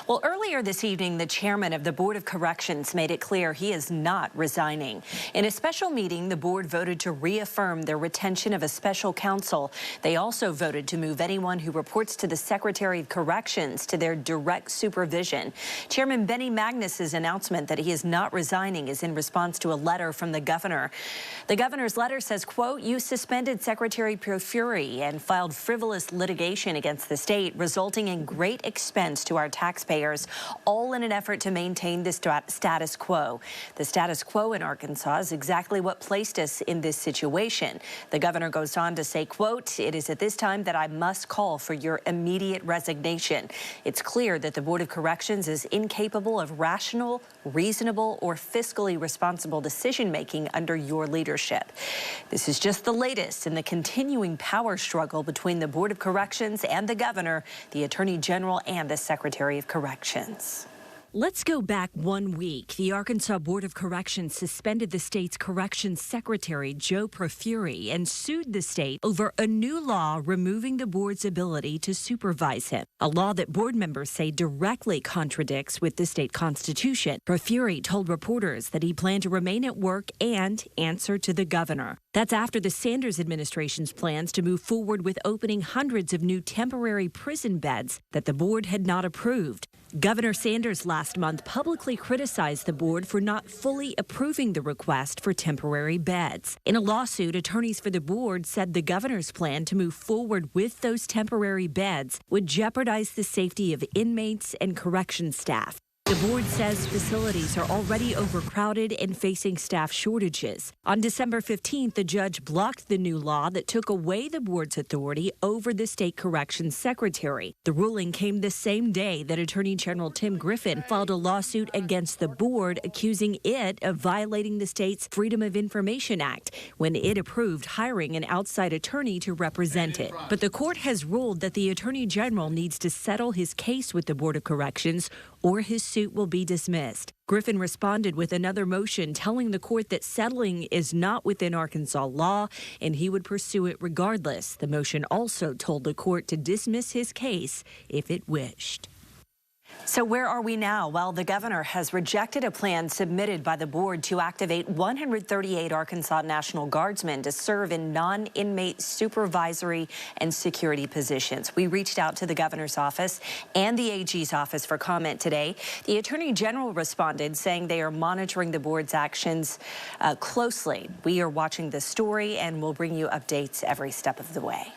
Well, earlier this evening, the chairman of the Board of Corrections made it clear he is not resigning. In a special meeting, the board voted to reaffirm their retention of a special counsel. They also voted to move anyone who reports to the Secretary of Corrections to their direct supervision. Chairman Benny Magnus's announcement that he is not resigning is in response to a letter from the governor. The governor's letter says, quote, "You suspended Secretary Profuri and filed frivolous litigation against the state, resulting in great expense to our taxpayers, all in an effort to maintain the status quo. The status quo in Arkansas is exactly what placed us in this situation." The governor goes on to say, quote, "It is at this time that I must call for your immediate resignation. It's clear that the Board of Corrections is incapable of rational, reasonable, or fiscally responsible decision-making under your leadership." This is just the latest in the continuing power struggle between the Board of Corrections and the governor, the Attorney General, and the Secretary of Corrections. Let's go back 1 week. The Arkansas Board of Corrections suspended the state's corrections secretary, Joe Profuri, and sued the state over a new law removing the board's ability to supervise him, a law that board members say directly contradicts with the state constitution. Profuri told reporters that he planned to remain at work and answer to the governor. That's after the Sanders administration's plans to move forward with opening hundreds of new temporary prison beds that the board had not approved. Governor Sanders last month publicly criticized the board for not fully approving the request for temporary beds. In a lawsuit, attorneys for the board said the governor's plan to move forward with those temporary beds would jeopardize the safety of inmates and correction staff. The board says facilities are already overcrowded and facing staff shortages. On December 15th, the judge blocked the new law that took away the board's authority over the state corrections secretary. The ruling came the same day that Attorney General Tim Griffin filed a lawsuit against the board, accusing it of violating the state's Freedom of Information Act when it approved hiring an outside attorney to represent it. But the court has ruled that the Attorney General needs to settle his case with the Board of Corrections or his suit will be dismissed. Griffin responded with another motion telling the court that settling is not within Arkansas law and he would pursue it regardless. The motion also told the court to dismiss his case if it wished. So where are we now? Well, the governor has rejected a plan submitted by the board to activate 138 Arkansas National Guardsmen to serve in non-inmate supervisory and security positions. We reached out to the governor's office and the AG's office for comment today. The Attorney General responded, saying they are monitoring the board's actions closely. We are watching this story and we'll bring you updates every step of the way.